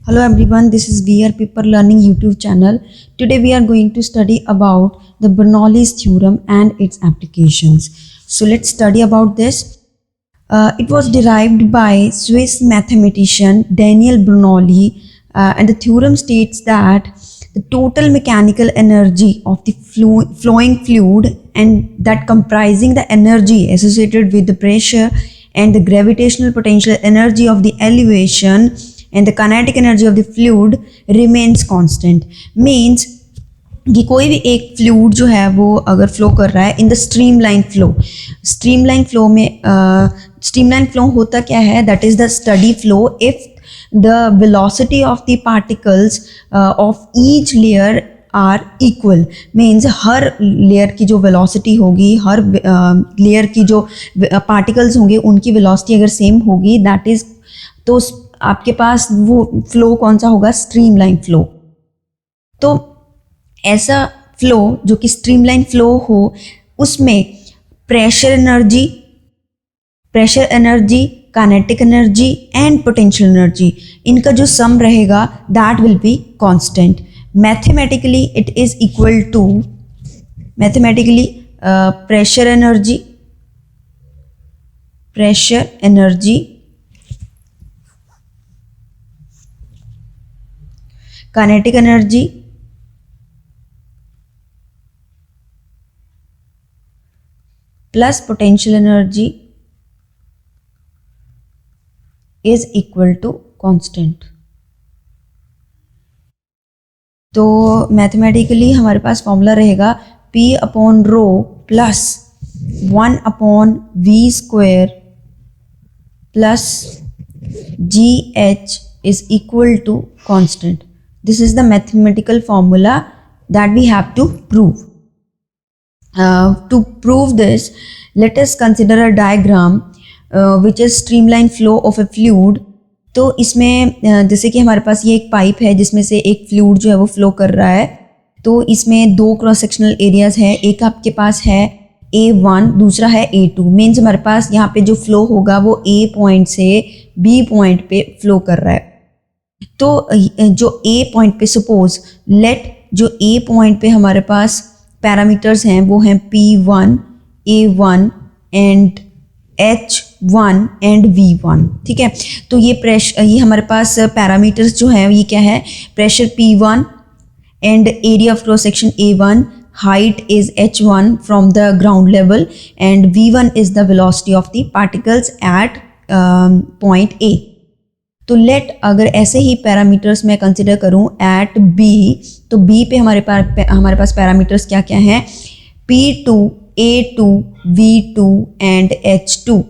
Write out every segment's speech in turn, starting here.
Hello everyone, this is VR Paper Learning YouTube channel. Today we are going to study about the Bernoulli's theorem and its applications. So let's study about this. It was derived by Swiss mathematician Daniel Bernoulli, and the theorem states that the total mechanical energy of the flowing fluid and that comprising the energy associated with the pressure and the gravitational potential energy of the elevation and the kinetic energy of the fluid remains constant. Means कि कोई भी एक fluid जो है वो अगर flow कर रहा है इन द स्ट्रीमलाइन फ्लो में स्ट्रीमलाइन फ्लो होता क्या है, that is the steady flow if the velocity of the particles of each layer are equal. Means हर लेयर की जो वेलोसिटी होगी, हर लेयर की जो पार्टिकल्स होंगे उनकी वेलोसिटी अगर सेम होगी, दैट इज तो आपके पास वो फ्लो कौन सा होगा, स्ट्रीमलाइन फ्लो. तो ऐसा फ्लो जो कि स्ट्रीमलाइन फ्लो हो उसमें pressure energy, kinetic energy and potential energy, इनका जो सम रहेगा that will be constant. Mathematically it is equal to pressure energy kinetic energy plus potential energy is equal to constant. तो mathematically हमारे पास formula रहेगा P upon rho plus 1 upon V square plus GH is equal to constant. This is the mathematical formula that we have to prove. To prove this, let us consider a diagram which is streamline flow of a fluid. तो इसमें जैसे कि हमारे पास ये एक pipe है जिसमें से एक फ्लूइड जो है वो फ्लो कर रहा है. तो इसमें दो क्रॉस सेक्शनल एरियाज हैं, एक आपके पास है A1, दूसरा है A2. मीन्स हमारे पास यहाँ पे जो फ्लो होगा वो A पॉइंट से B पॉइंट पे फ्लो कर रहा है. तो जो A पॉइंट पे सपोज लेट जो A पॉइंट पे हमारे पास पैरामीटर्स हैं वो हैं P1, A1 and H1 and V1. ठीक है, तो ये हमारे पास पैरामीटर्स जो हैं ये क्या है, pressure P1 and area of cross section A1, height is h1 from the ground level and v1 is the velocity of the particles at point A. तो लेट अगर ऐसे ही पैरामीटर्स मैं कंसिडर करूं एट B, तो B पे हमारे पास parameters क्या क्या हैं, P2, A2, V2 and H2.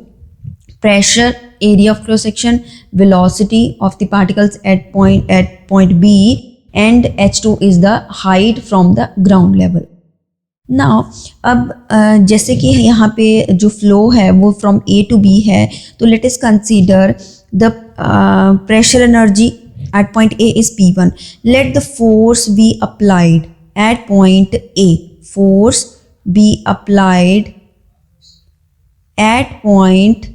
Pressure, area of cross section, velocity of the particles at point B and H2 is the height from the ground level. Now अब जैसे कि यहाँ पे जो फ्लो है वो फ्रॉम A to B है, तो let us consider the pressure energy at point A is P1. Let the force be applied at point A. Force be applied at point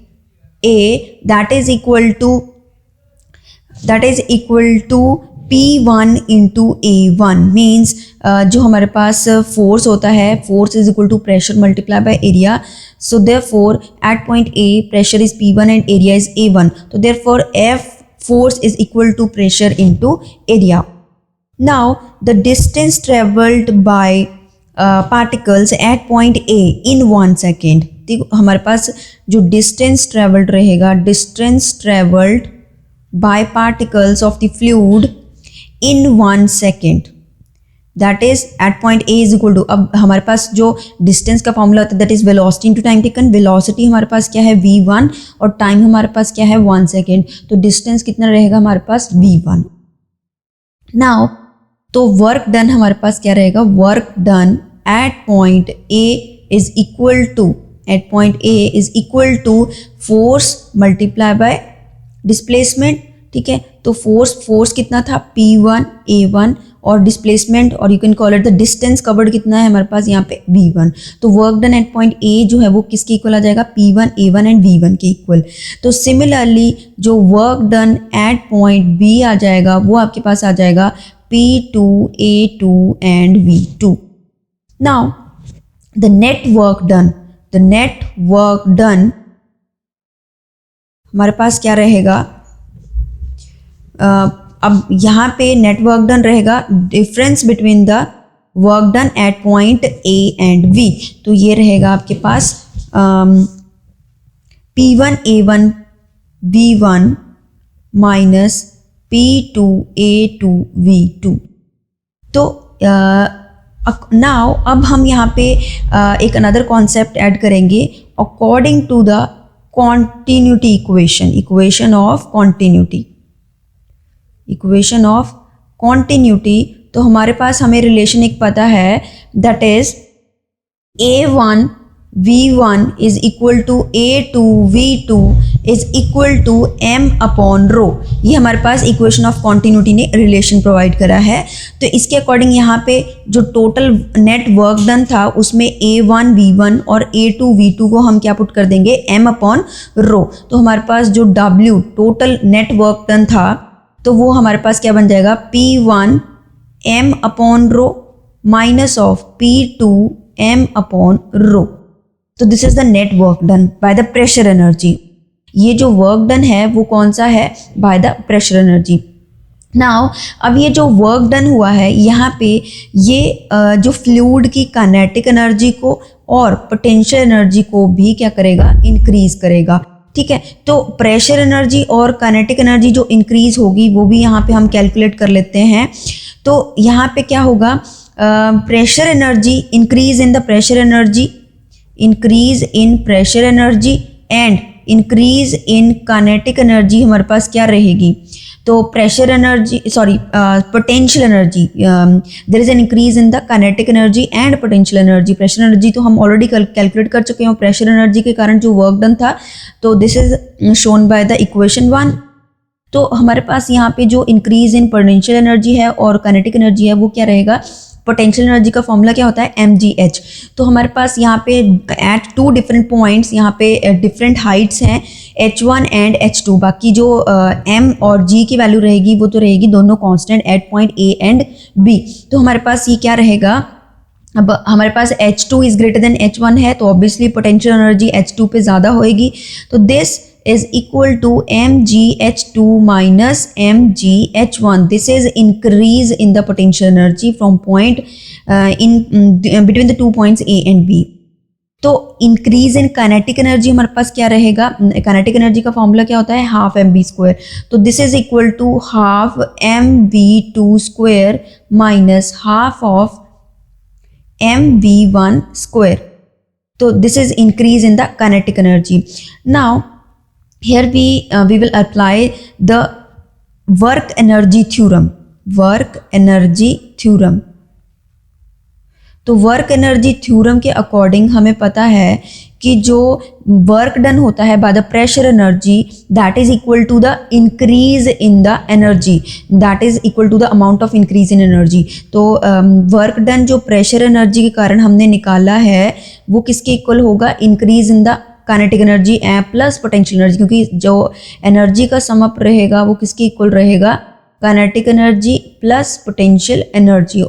A that is equal to P1 into A1. Means जो हमारे पास force होता है, force is equal to pressure multiply by area. So therefore at point A pressure is P1 and area is A1. तो therefore F force is equal to pressure into area. Now the distance travelled by particles at point A in 1 second. देखो हमारे पास जो distance travelled रहेगा, distance travelled by particles of the fluid in 1 second, that is at point A is equal to, अब हमारे पास जो distance का फॉर्मूला होता है that is velocity into time taken. Velocity हमारे पास क्या है V1 और टाइम हमारे पास क्या है 1 सेकेंड. तो डिस्टेंस कितना रहेगा हमारे पास V1. नाउ तो वर्क डन हमारे पास क्या रहेगा, work done at point A is equal to force multiply by displacement. ठीक है, तो फोर्स कितना था P1 A1 और डिस्प्लेसमेंट और you can call it the distance covered कितना है हमारे पास यहाँ पे V1। तो work done at point A जो है वो किसके इक्वल आ जाएगा P1 A1 एंड V1 के इक्वल। तो सिमिलरली जो work done at point B आ जाएगा वो आपके पास आ जाएगा P2 A2 and V2। Now the net work done हमारे पास क्या रहेगा, अब यहाँ पे नेटवर्क डन रहेगा difference between the work done at point A and V। तो ये रहेगा आपके पास P1 A1 V1 minus P2 A2 V2। तो नाउ अब हम यहाँ पे एक अनदर कॉन्सेप्ट ऐड करेंगे according to the continuity equation of continuity। तो हमारे पास हमें रिलेशन एक पता है that is A1 V1 is equal to A2 V2 is equal to m upon rho. ये हमारे पास इक्वेशन ऑफ कॉन्टिन्यूटी ने रिलेशन प्रोवाइड करा है। तो इसके अकॉर्डिंग यहाँ पे जो टोटल नेट वर्क डन था उसमें A1 V1 और A2 V2 को हम क्या पुट कर देंगे m अपॉन रो। तो हमारे पास जो W total net work done था तो वो हमारे पास क्या बन जाएगा P1 m upon rho minus of P2 m upon rho. तो this is the net work done by the pressure energy. ये जो वर्क डन है वो कौन सा है, by the pressure energy. Now अब ये जो वर्क डन हुआ है यहाँ पे ये जो फ्लूइड की काइनेटिक एनर्जी को और पोटेंशियल एनर्जी को भी क्या करेगा, इंक्रीज करेगा। ठीक है, तो प्रेशर एनर्जी और काइनेटिक एनर्जी जो इंक्रीज होगी वो भी यहाँ पे हम कैलकुलेट कर लेते हैं। तो यहाँ पे क्या होगा, pressure energy increase in the pressure energy, increase in pressure energy and increase in kinetic energy हमारे पास क्या रहेगी। तो pressure energy potential energy, there is an increase in the kinetic energy and potential energy. Pressure energy तो हम already calculate कर चुके हैं, प्रेशर एनर्जी के कारण जो वर्क डन था। तो this is shown by the equation 1। तो हमारे पास यहाँ पे जो इंक्रीज इन पोटेंशियल एनर्जी है और काइनेटिक एनर्जी है वो क्या रहेगा, पोटेंशियल एनर्जी का फॉर्मूला क्या होता है mgh। तो हमारे पास यहाँ पे एट 2 डिफरेंट पॉइंट्स यहाँ पे डिफरेंट हाइट्स हैं h1 एंड h2। बाकी जो m और g की वैल्यू रहेगी वो तो रहेगी दोनों constant eight point a and b। तो हमारे पास ये क्या रहेगा, अब हमारे पास h2 is greater than h1 है तो ऑब्वियसली पोटेंशियल एनर्जी h2 पे ज़्यादा होएगी। तो this is equal to mgh2 minus mgh1. This is increase in the potential energy from point between the 2 points A and B. तो increase in kinetic energy हमारे पास क्या रहेगा, kinetic energy का फॉर्मूला क्या होता है, हाफ mv स्क्वायर। तो this is equal to half mv2 square minus half of mv1 square. तो this is increase in the kinetic energy. Now here we will apply the work energy theorem। तो work energy theorem के according हमें पता है कि जो work done होता है by the pressure energy that is equal to the increase in the energy, that is equal to the amount of increase in energy. तो वर्क डन जो प्रेशर एनर्जी के कारण हमने निकाला है वो किसके इक्वल होगा, increase in the kinetic energy plus potential energy, क्योंकि जो एनर्जी का सम अप रहेगा वो किसके इक्वल रहेगा, kinetic energy plus potential energy.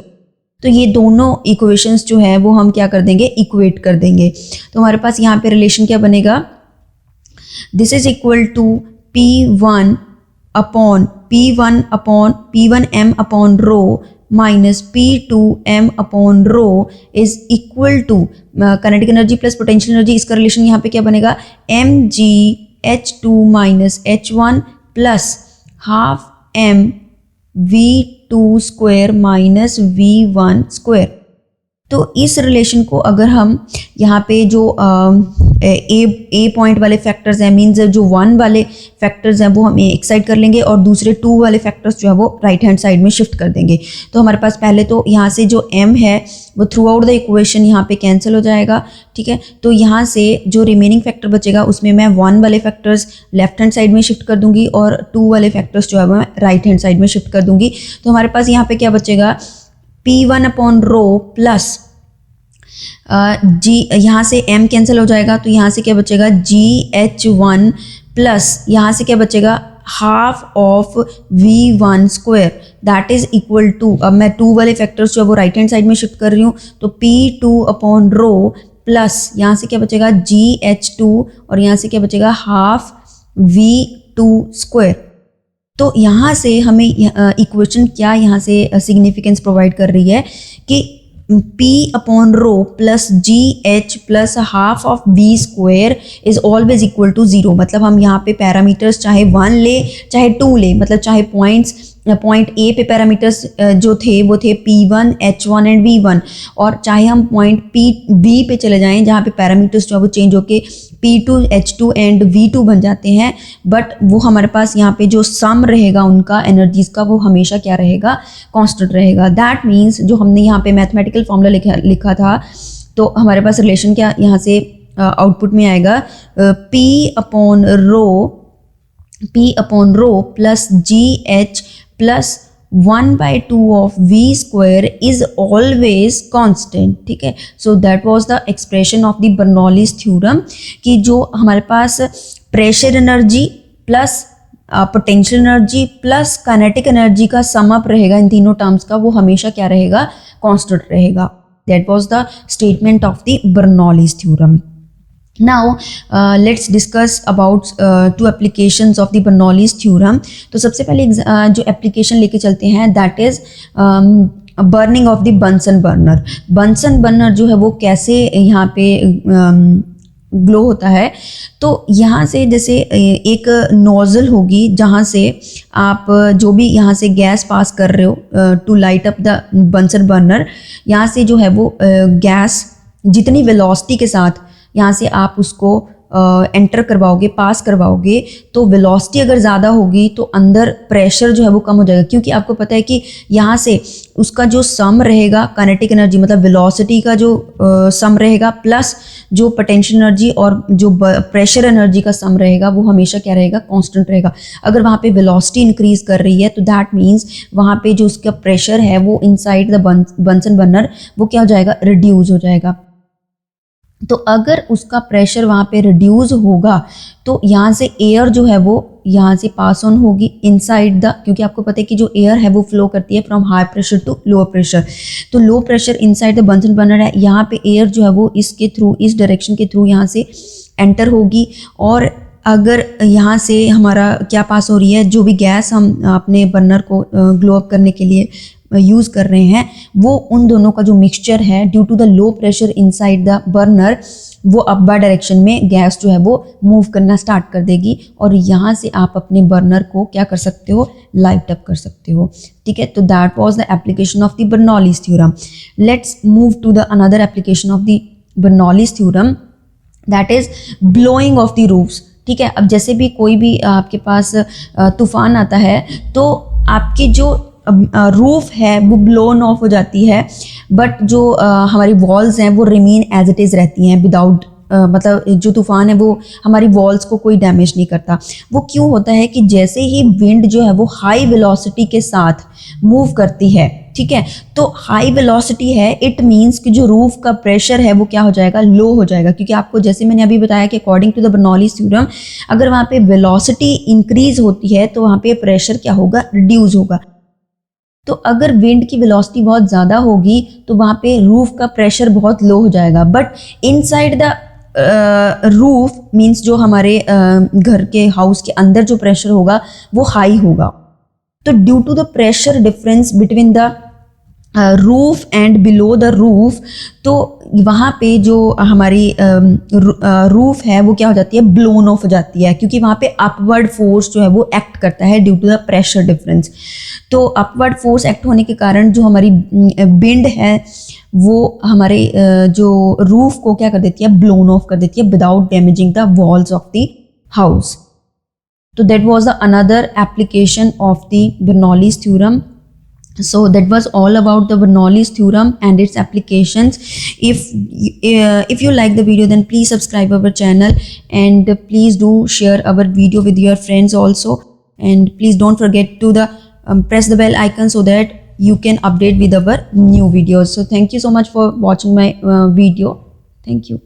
तो ये दोनों इक्वेशंस जो है वो हम क्या कर देंगे, इक्वेट कर देंगे। तो हमारे पास यहाँ पे रिलेशन क्या बनेगा, this is equal to P1 m upon rho minus P2 m upon rho is equal to kinetic energy plus potential energy. इसका रिलेशन यहाँ पे क्या बनेगा, mgh2 minus h1 plus half m v2 square minus v1 square. तो इस relation को अगर हम यहाँ पे जो ए पॉइंट वाले फैक्टर्स हैं, मीन्स जो 1 वाले फैक्टर्स हैं वो हम एक साइड कर लेंगे और दूसरे 2 वाले फैक्टर्स जो है वो राइट हैंड साइड में शिफ्ट कर देंगे। तो हमारे पास पहले तो यहाँ से जो m है वो थ्रू आउट द इक्वेशन यहाँ पे कैंसिल हो जाएगा, ठीक है। तो यहाँ से जो रिमेनिंग फैक्टर बचेगा उसमें मैं 1 वाले फैक्टर्स लेफ्ट हैंड साइड में शिफ्ट कर दूंगी और 2 वाले फैक्टर्स जो है वो मैं राइट हैंड साइड में शिफ्ट कर दूंगी। तो हमारे पास यहाँ पे क्या बचेगा, P1 अपॉन रो प्लस जी, यहाँ से m कैंसिल हो जाएगा तो यहाँ से क्या बचेगा GH1 प्लस यहाँ से क्या बचेगा half of V1 square that is equal to, अब मैं 2 वाले फैक्टर्स जो है वो राइट हैंड साइड में शिफ्ट कर रही हूँ तो P2 अपॉन रो प्लस यहाँ से क्या बचेगा GH2 और यहाँ से क्या बचेगा हाफ V2 स्क्वायर। तो यहाँ से हमें इक्वेशन क्या यहाँ से सिग्निफिकेंस प्रोवाइड कर रही है कि P upon rho plus GH plus half of V square is always equal to 0। मतलब हम यहाँ पे पैरामीटर्स चाहे 1 ले चाहे 2 ले, मतलब चाहे पॉइंट A पे पैरामीटर्स जो थे वो थे P1, H1 एंड V1, और चाहे हम पॉइंट B पे चले जाएं जहाँ पे पैरामीटर्स जो है वो चेंज होके P2, H2 एंड V2 बन जाते हैं, बट वो हमारे पास यहाँ पे जो सम रहेगा उनका एनर्जीज का वो हमेशा क्या रहेगा, कांस्टेंट रहेगा। दैट मीन्स जो हमने यहाँ पे मैथमेटिकल फॉर्मूला लिखा था तो हमारे पास रिलेशन क्या यहाँ से आउटपुट में आएगा, P upon rho plus GH plus 1/2 of V square is always constant, ठीक है। So that was the expression of the Bernoulli's theorem कि जो हमारे पास pressure energy plus potential energy plus kinetic energy का सम अप रहेगा इन तीनों terms का, वो हमेशा क्या रहेगा, कांस्टेंट रहेगा। That was the statement of the Bernoulli's theorem. Now let's discuss about 2 applications of the Bernoulli's theorem। तो सबसे पहले जो एप्लीकेशन लेके चलते हैं that is burning of the Bunsen burner. Bunsen burner जो है वो कैसे यहाँ पे ग्लो होता है, तो यहाँ से जैसे एक नोजल होगी जहाँ से आप जो भी यहाँ से गैस पास कर रहे हो to light up the Bunsen burner, यहाँ से जो है वो गैस जितनी वेलोसिटी के साथ यहाँ से आप उसको एंटर करवाओगे, पास करवाओगे, तो वेलोसिटी अगर ज़्यादा होगी तो अंदर प्रेशर जो है वो कम हो जाएगा, क्योंकि आपको पता है कि यहाँ से उसका जो सम रहेगा काइनेटिक एनर्जी मतलब वेलोसिटी का जो सम रहेगा प्लस जो पोटेंशियल एनर्जी और जो प्रेशर एनर्जी का सम रहेगा वो हमेशा क्या रहेगा, कांस्टेंट रहेगा। अगर वहाँ पे वेलोसिटी इंक्रीज कर रही है तो दैट मीन्स वहाँ पे जो उसका प्रेशर है वो इनसाइड द बंसन बर्नर वो क्या हो जाएगा, रिड्यूस हो जाएगा। तो अगर उसका प्रेशर वहाँ पे रिड्यूस होगा तो यहाँ से एयर जो है वो यहाँ से पास ऑन होगी इनसाइड द, क्योंकि आपको पता है कि जो एयर है वो फ्लो करती है from high pressure to low pressure, तो low pressure inside the Bunsen burner है, यहाँ पे एयर जो है वो इसके थ्रू, इस डायरेक्शन के थ्रू यहाँ से एंटर होगी। और अगर यहाँ से हमारा क्या पास हो रही है, जो भी गैस हम अपने बर्नर को ग्लो अप करने के लिए यूज़ कर रहे हैं, वो उन दोनों का जो मिक्सचर है due to the low pressure inside the burner वो अपवर्ड डायरेक्शन में गैस जो है वो मूव करना स्टार्ट कर देगी और यहाँ से आप अपने बर्नर को क्या कर सकते हो, लाइट अप कर सकते हो, ठीक है। तो that was the application of the Bernoulli's theorem. Let's move to the another application of the Bernoulli's theorem that is blowing off the roofs, ठीक है। अब जैसे भी कोई भी आपके पास तूफान आता है तो आपकी जो रूफ है वो ब्लोन ऑफ हो जाती है, बट जो हमारी वॉल्स हैं वो रिमेन एज इट इज़ रहती हैं विदाउट मतलब जो तूफान है वो हमारी वॉल्स को कोई डैमेज नहीं करता। वो क्यों होता है कि जैसे ही विंड जो है वो हाई वेलोसिटी के साथ मूव करती है, ठीक है, तो हाई वेलोसिटी है, इट मीन्स कि जो रूफ का प्रेशर है वो क्या हो जाएगा, लो हो जाएगा, क्योंकि आपको जैसे मैंने अभी बताया कि according to the Bernoulli's theorem अगर वहाँ पे वेलोसिटी इंक्रीज होती है तो वहाँ पे प्रेशर क्या होगा, रिड्यूस होगा। तो अगर विंड की वेलोसिटी बहुत ज़्यादा होगी तो वहाँ पे रूफ का प्रेशर बहुत लो हो जाएगा, but inside the roof means जो हमारे घर के हाउस के अंदर जो प्रेशर होगा वो हाई होगा। तो due to the pressure difference between the roof and below the roof, तो वहाँ पे जो हमारी रूफ है वो क्या हो जाती है, ब्लोन ऑफ हो जाती है, क्योंकि वहाँ पे अपवर्ड फोर्स जो है वो एक्ट करता है due to the pressure difference. तो अपवर्ड फोर्स एक्ट होने के कारण जो हमारी विंड है वो हमारे जो रूफ को क्या कर देती है, ब्लोन ऑफ कर देती है without damaging the walls of the house. So that was the another application of the Bernoulli's theorem. So that was all about the Bernoulli's theorem and its applications. If you like the video, then please subscribe our channel, and please do share our video with your friends also, and please don't forget to press the bell icon so that you can update with our new videos. So thank you so much for watching my video. Thank you.